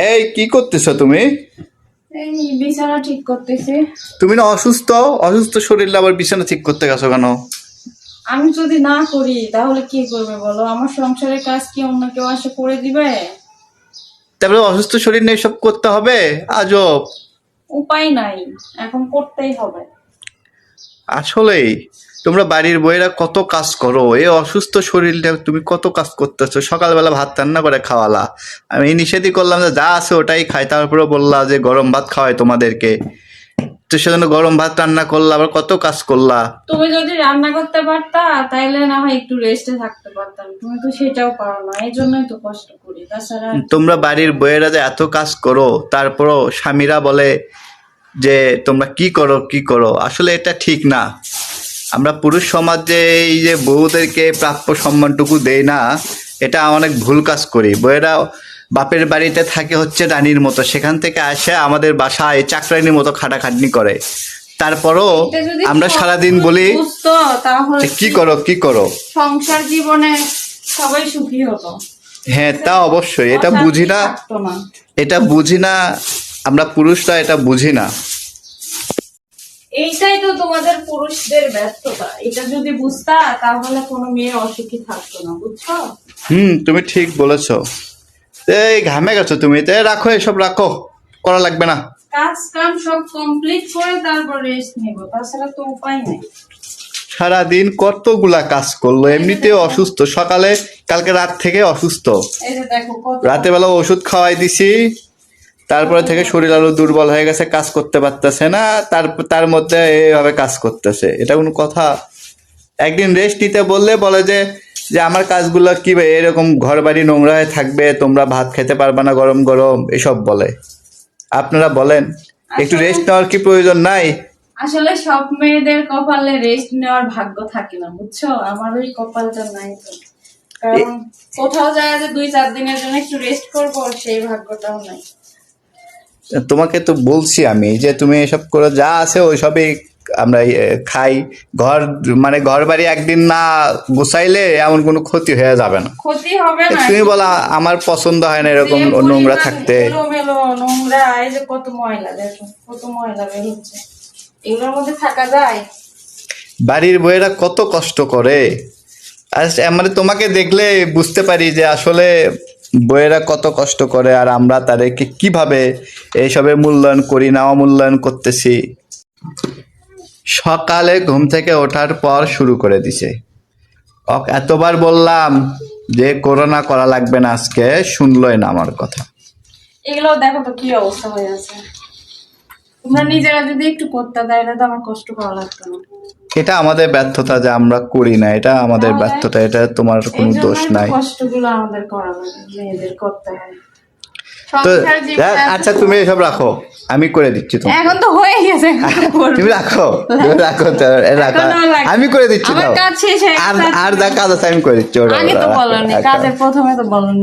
এই কি করতেছো তুমি? এই বিছানা ঠিক করতেছি। তুমি না অসুস্থ? অসুস্থ শরীরে আবার বিছানা ঠিক করতে গেছো কেন? আমি যদি না করি তাহলে কি করবে বলো? আমার সংসারের কাজ কি অন্য কেউ আসে করে দিবে? তারপরে অসুস্থ শরীর নিয়ে সব করতে হবে? আজব। উপায় নাই, এখন করতেই হবে। আসলেই তোমরা বাড়ির বউয়েরা কত কাজ করো, এই অসুস্থ শরীরটা তুমি কত কাজ করতেছো। সকালবেলা ভাত রান্না করে খাওয়ালা, আমি নিষেধই করলাম যে যা আছে ওটাই খাই, তারপরে বললা যে গরম ভাত খাওয়াই তোমাদেরকে, তো সেজন্য গরম ভাত রান্না করলা, আবার কত কাজ করলা। তুমি যদি রান্না করতে পারতা তাইলে না হয় একটু রেস্টে থাকতে পারতাম, তুমি তো সেটাও পারো না, এই জন্যই তো কষ্ট করি। তাছাড়া তোমরা বাড়ির বউয়েরা যে এত কাজ করো, তারপরও স্বামীরা বলে যে তোমরা কি করো কি করো। আসলে এটা ঠিক না। আমরা পুরুষ সমাজে এই যে বউদেরকে প্রাপ্য সম্মানটুকু দেই না, এটা অনেক ভুল কাজ করি। বউয়েরা বাপের বাড়িতে থাকে হচ্ছে রানীর মতো, সেখান থেকে আসে আমাদের বাসায় চাকরানির মতো খাটাখাটনি করে। তারপরও এটা যদি আমরা সারাদিন বলি বুঝতো তাহলে যে কি করো কি করো, সংসার জীবনে সবাই সুখী হতো। হ্যাঁ তা অবশ্যই। এটা অশান্তি বুঝি না, থাকতো না। এটা বুঝি না, আমরা পুরুষরা এটা বুঝি না। এইটাই তো তোমাদের পুরুষদের ব্যর্থতা। এটা যদি বুঝতা তাহলে কোনো মেয়ে অসুখী থাকতো না, বুঝছো? তুমি ঠিক বলেছো। এই ঘামে গেছো তুমি, তো রাখো, এসব রাখো, করা লাগবে না। কাজ কাম সব কমপ্লিট করে তারপর রেস্ট নিব, তাছাড়া তো উপায় নেই। সারাদিন কতগুলা কাজ করলো, এমনিতেও অসুস্থ, সকালে কালকে রাত থেকে অসুস্থ, এই যে দেখো কত রাতে বেলা ওষুধ খাওয়াই দিছি, তারপরে থেকে শরীর আরো দুর্বল হয়ে গেছে, কাজ করতে পারতেছে না, তার মধ্যে এইভাবে কাজ করতেছে, এটা কোনো কথা? একদিন রেস্ট নিতে বললে বলে যে যে আমার কাজগুলো কি ভাই, এরকম ঘর বাড়ি নোংরা হয়ে থাকবে, তোমরা ভাত খেতে পারবে না গরম গরম, এসব বলে। আপনারা বলেন একটু রেস্ট নেওয়ার কি প্রয়োজন নাই? আসলে সব মেয়েদের কপালে রেস্ট নেওয়ার ভাগ্য থাকে না, বুঝছো? আমার ওই কপালটা নাই তো, কারণ কোথাও যায় যে 2-4 দিনের জন্য একটু রেস্ট করবো, সেই ভাগ্যটাও নাই। তোমাকে তো বলছি আমি যে তুমি এসব করে যা আছে ওইসবই আমরা খাই। ঘর মানে ঘর বাড়ি একদিন না গুছাইলে এমন কোনো ক্ষতি হয়ে যাবে না। ক্ষতি হবে না। তুমি বলা আমার পছন্দ হয় না এরকম যে নোংরা পরিমাণ থাকতে। এলোমেলো নোংরা, এই যে কত ময়লা, দেখো কত ময়লা বের হচ্ছে, এগুলোর মধ্যে থাকা যায়? বাড়ির বউয়েরা কত কষ্ট করে, আর মানে তোমাকে দেখলে বুঝতে পারি যে আসলে বউয়েরা কত কষ্ট করে, আর আমরা তাদেরকে কিভাবে এইসবের মূল্যায়ন করি না, অমূল্যায়ন করতেছি। সকালে ঘুম থেকে ওঠার পর শুরু করে দিছে। এতবার বললাম যে করোনা করা লাগবে না, আজকে শুনলই না আমার কথা। এগুলো দেখো তো কি অবস্থা হয়ে আছে। তোমরা নিজেরা যদি একটু করতে তাহলে তো আমার কষ্ট করা লাগতো না। এটা আমাদের ব্যর্থতা যে আমরা করি না, এটা আমাদের ব্যর্থতা, এটা তোমার কোনো দোষ নাই। কষ্টগুলো আমাদের করা লাগে, মেয়েদের করতে হয়। তো আচ্ছা তুমি এসব রাখো, আমি করে দিচ্ছি তোমাকে। এখন তো হয়ে গেছে, তুমি রাখো, তুমি রাখো, রাখো, আমি করে দিচ্ছি। আমার কাজ শেষ হয়ে গেছে। আর যা কাজ আছে আমি করে দিচ্ছি। আগে তো বলনি, কাজের প্রথমে তো বলনি।